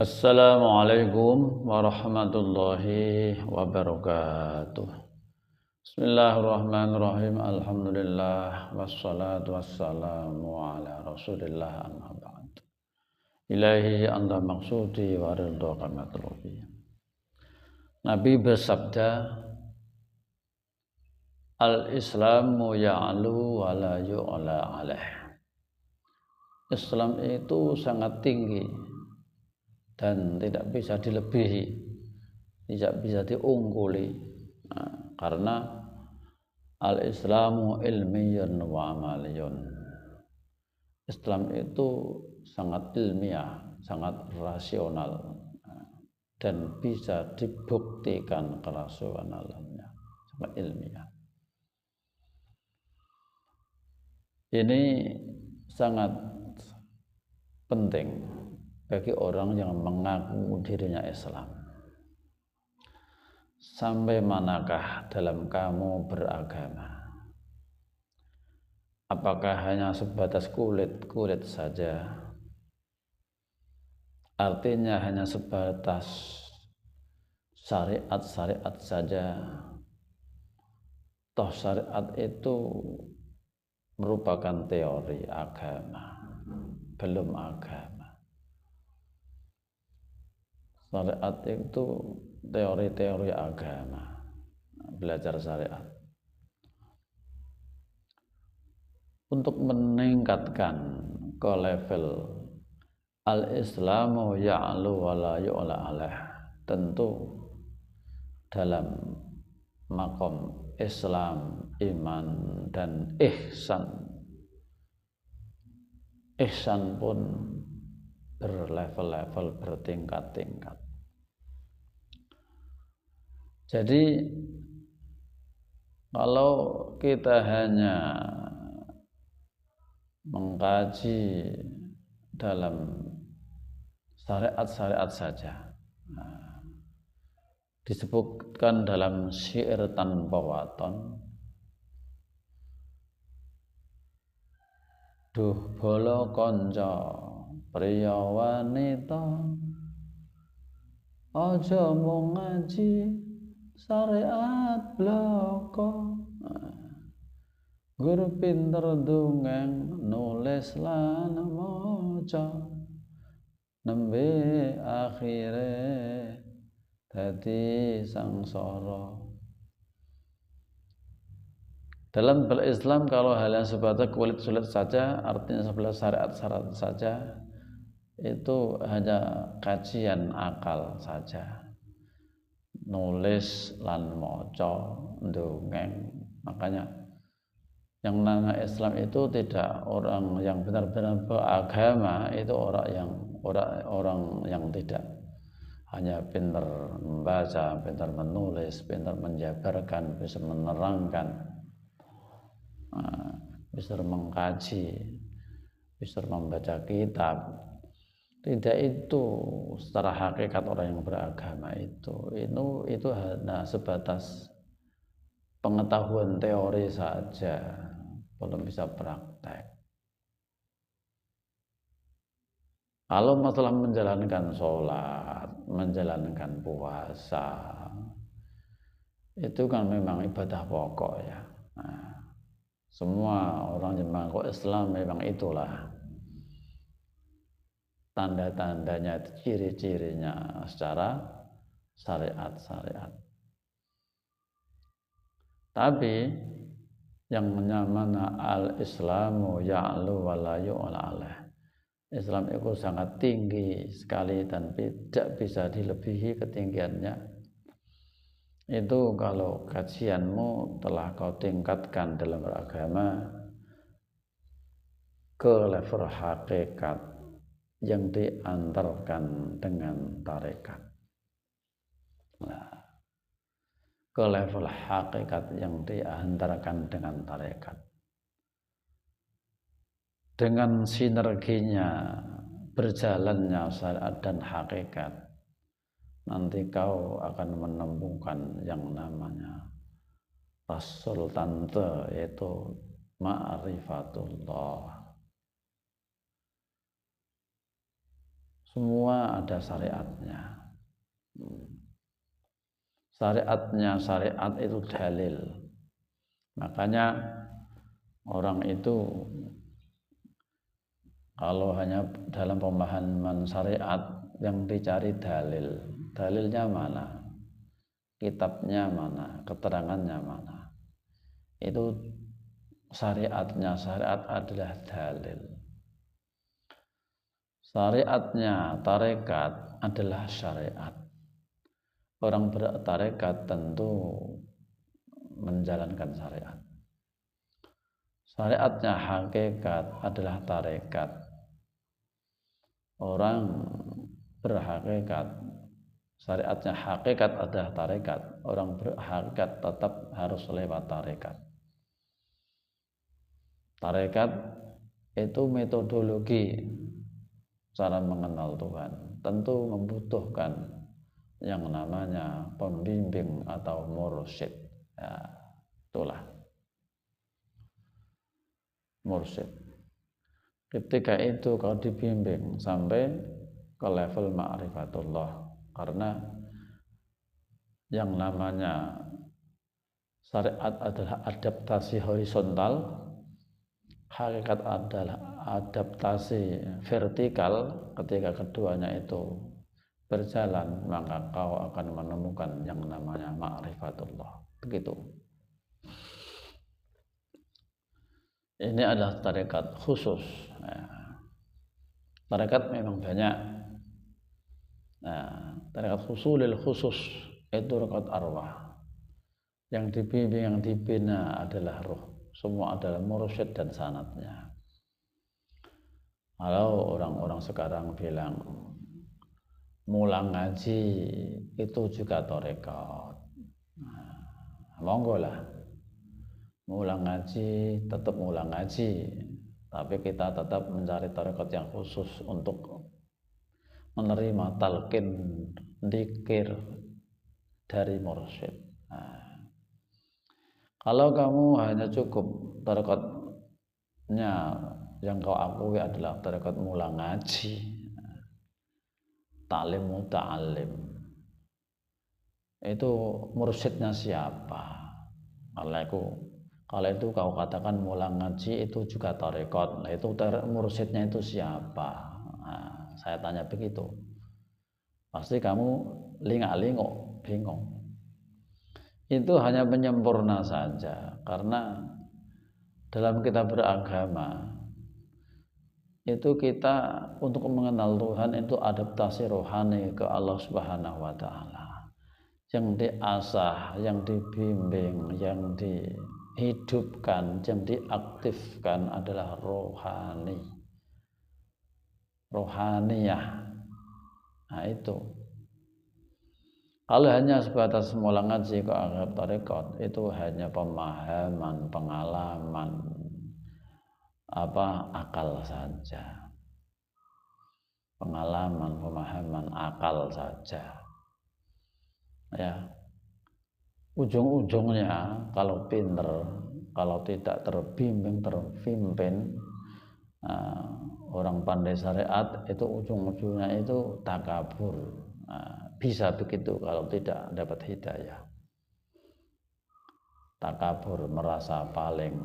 Assalamualaikum warahmatullahi wabarakatuh. Bismillahirrahmanirrahim. Alhamdulillah wassalatu wassalamu ala Rasulillah amma ba'd. Ilahi anta maksudi wa ridhaka matlubi. Nabi bersabda, Al-Islamu ya'lu wa la yu'la alaih. Islam itu sangat tinggi dan tidak bisa dilebihi, tidak bisa diungguli, karena al-Islamu ilmiyun wa amaliyun. Islam itu sangat ilmiah, sangat rasional, dan bisa dibuktikan kerasionalannya, sangat ilmiah. Ini sangat penting bagi orang yang mengaku dirinya Islam. Sampai manakah dalam kamu beragama? Apakah hanya sebatas kulit saja? Artinya hanya sebatas syariat saja. Toh syariat itu merupakan teori agama, belum agama. Syariat itu teori-teori agama, belajar syariat. Untuk meningkatkan ke level al-Islamu ya'lu wa la yu'la alaih, tentu dalam makom Islam, iman, dan ihsan. Ihsan pun berlevel-level, bertingkat-tingkat. Jadi kalau kita hanya mengkaji dalam syariat saja, disebutkan dalam syair tanpa waton, duh bala kanca priya wanita, aja mung ngaji syariat bloko. Guru pinter dongeng nulis lan maca, nembe akhire dadi sangsara. Dalam berislam kalau hal yang sebatas kulit saja, artinya sebelah syariat saja, itu hanya kajian akal saja, nulis lan maca dongeng. Makanya yang nama Islam itu tidak orang yang benar-benar beragama, itu orang yang tidak hanya pintar membaca, pintar menulis, pintar menjabarkan, bisa menerangkan, bisa mengkaji, bisa membaca kitab. Tidak itu secara hakikat orang yang beragama itu hanya sebatas pengetahuan teori saja, belum bisa praktek. Kalau masalah menjalankan sholat, menjalankan puasa, itu kan memang ibadah pokok ya. Semua orang yang mengaku Islam memang itulah tanda-tandanya, ciri-cirinya secara syariat. Tapi yang namanya al-Islamu ya'lu wa la yu'la alaih, Islam itu sangat tinggi sekali dan tidak bisa dilebihi ketinggiannya. Itu kalau kajianmu telah kau tingkatkan dalam beragama ke level hakikat yang diantarkan dengan tarekat. Ke level hakikat yang diantarkan dengan tarekat. Dengan sinerginya berjalannya syariat dan hakikat, nanti kau akan menemukan yang namanya Rasul Tante, yaitu ma'rifatullah. semua ada syariatnya. Syariat itu dalil. Makanya orang itu kalau hanya dalam pemahaman syariat yang dicari dalil. Dalilnya mana? Kitabnya mana? Keterangannya mana? Itu syariatnya. Syariat adalah dalil. Syariatnya tarekat adalah syariat. Orang bertarekat tentu menjalankan syariat. Syariatnya hakikat adalah tarekat. Orang berhakikat, syariatnya hakikat adalah tarekat. Orang berhakikat tetap harus lewat tarekat. Tarekat itu metodologi cara mengenal Tuhan. Tentu membutuhkan yang namanya pembimbing atau mursyid. Ya, itulah mursyid. Ketika itu kau dibimbing sampai ke level ma'rifatullah, karena yang namanya syariat adalah adaptasi horizontal, hakikat adalah adaptasi vertikal. Ketika keduanya itu berjalan, maka kau akan menemukan yang namanya ma'rifatullah. Begitu. Ini adalah tarekat khusus. Tarekat memang banyak. Tarekat khusulil khusus itu tarekat arwah. Yang dibimbing, yang dibina adalah roh. Semua adalah mursyid dan sanadnya. Kalau orang-orang sekarang bilang mulang ngaji itu juga tarekat, monggo lah. Mulang ngaji tetap mulang ngaji, tapi kita tetap mencari tarekat yang khusus untuk menerima talqin dzikir dari mursyid. Kalau kamu hanya cukup tarekatnya yang kau akui adalah tarekat mulang ngaji, ta'lim muta'allim, itu mursyidnya siapa? Kalau itu kau katakan mulang ngaji itu juga tarekat, nah itu mursyidnya itu siapa? Nah, saya tanya begitu, pasti kamu lingak-lingok, bingung. Itu hanya penyempurna saja, karena dalam kita beragama itu kita untuk mengenal Tuhan itu adaptasi rohani ke Allah Subhanahu wa Ta'ala. Yang diasah, yang dibimbing, yang dihidupkan, yang diaktifkan adalah rohani, rohaniyah. Nah itu. Kalau hanya sebatas mulang ngaji kok anggap tarekat, itu hanya pemahaman, pengalaman, akal saja. Pengalaman, pemahaman, akal saja. Ya. Ujung-ujungnya kalau pinter, kalau tidak terbimbing, terpimpin, orang pandai syariat itu ujung-ujungnya itu takabur. Bisa begitu kalau tidak dapat hidayah. Takabur, merasa paling.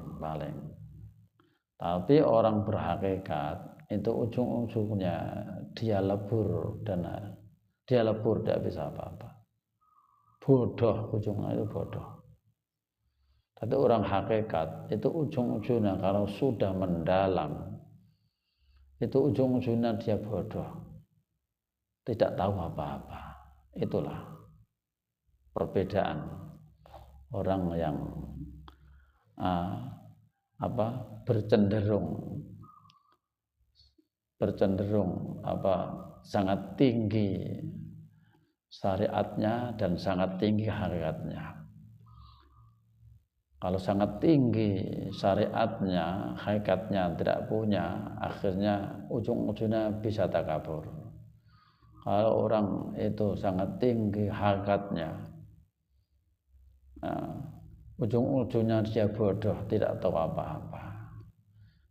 Tapi orang berhakikat itu ujung-ujungnya dia lebur dan dia lebur, tidak bisa apa-apa. Bodoh, ujungnya itu bodoh. Tapi orang hakikat itu ujung-ujungnya kalau sudah mendalam itu ujung-ujungnya dia bodoh, tidak tahu apa-apa. Itulah perbedaan orang yang bercenderung sangat tinggi syariatnya dan sangat tinggi hakikatnya. Kalau sangat tinggi syariatnya, hakikatnya tidak punya, akhirnya ujung-ujungnya bisa takabur. Kalau orang itu sangat tinggi hakikatnya, ujung-ujungnya dia bodoh, tidak tahu apa-apa.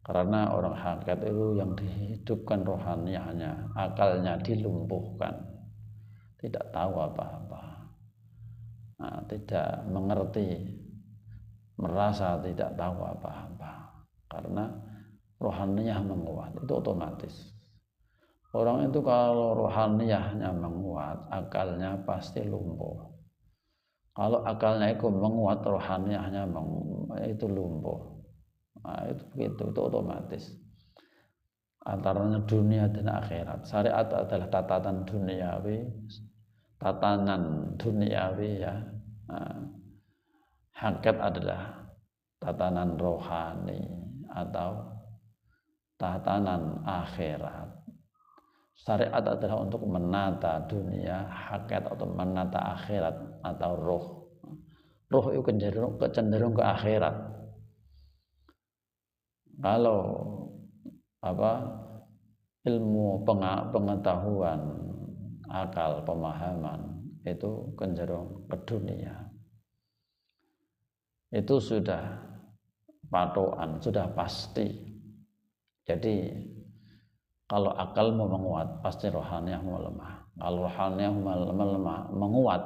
Karena orang hakikat itu yang dihidupkan rohaniahnya, akalnya dilumpuhkan, tidak tahu apa-apa, nah, tidak mengerti, merasa tidak tahu apa-apa, karena rohaniah menguat, itu otomatis. Orang itu kalau rohaniahnya menguat, akalnya pasti lumpuh. Kalau akalnya itu menguat, rohaniahnya itu lumpuh. Nah, itu begitu, itu otomatis. Antaranya dunia dan akhirat. Syariat adalah tatanan duniawi ya. Nah, hakikat adalah tatanan rohani atau tatanan akhirat. Syariat adalah untuk menata dunia, hakikat atau menata akhirat atau roh. Roh itu cenderung ke akhirat. Kalau ilmu pengetahuan, akal, pemahaman itu cenderung ke dunia, itu sudah patokan, sudah pasti. Jadi kalau akalmu menguat, pasti rohaniahmu melemah. Kalau rohaniahmu melemah, menguat,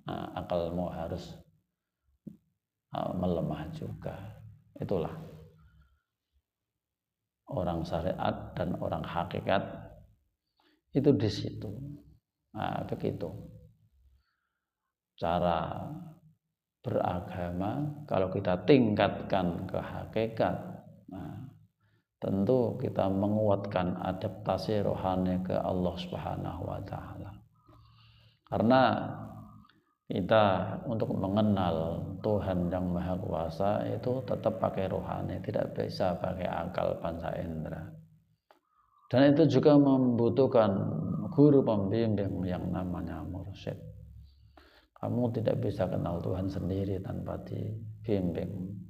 nah, akalmu harus melemah juga. Itulah orang syariat dan orang hakikat itu di situ. Nah, begitu cara beragama. Kalau kita tingkatkan ke hakikat, nah, tentu kita menguatkan adaptasi rohani ke Allah Subhanahu wa taala. Karena kita untuk mengenal Tuhan yang Maha Kuasa itu tetap pakai rohani, tidak bisa pakai akal panca indera. Dan itu juga membutuhkan guru pembimbing yang namanya mursyid. Kamu tidak bisa kenal Tuhan sendiri tanpa dibimbing.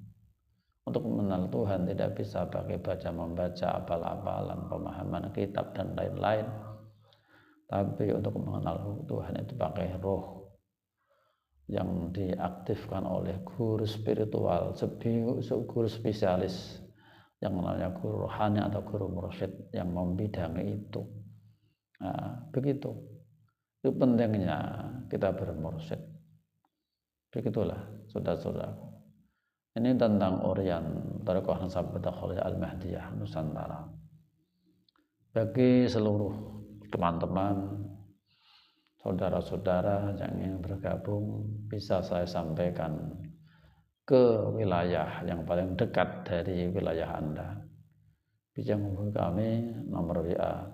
Untuk mengenal Tuhan tidak bisa pakai baca-membaca, apal-apalan, pemahaman kitab dan lain-lain. Tapi untuk mengenal Tuhan itu pakai roh yang diaktifkan oleh guru spiritual, guru spesialis yang namanya guru rohani atau guru mursyid yang membidangi itu. Nah, begitu. Itu pentingnya kita bermursyid. Begitulah, saudara-saudaraku. Ini tentang Orient Thariqah Nasabatul Al-Mahdiyah Nusantara. Bagi seluruh teman-teman, saudara-saudara yang ingin bergabung, bisa saya sampaikan ke wilayah yang paling dekat dari wilayah Anda. Bisa menghubungi kami nomor WA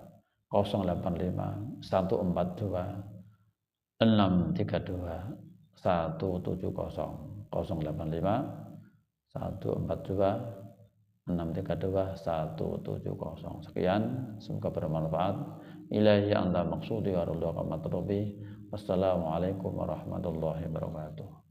085 142 632 170 085 142 632 170. Sekian, semoga bermanfaat. Ilahi anta maksudi wa ridha matlubi. Wassalamualaikum warahmatullahi wabarakatuh.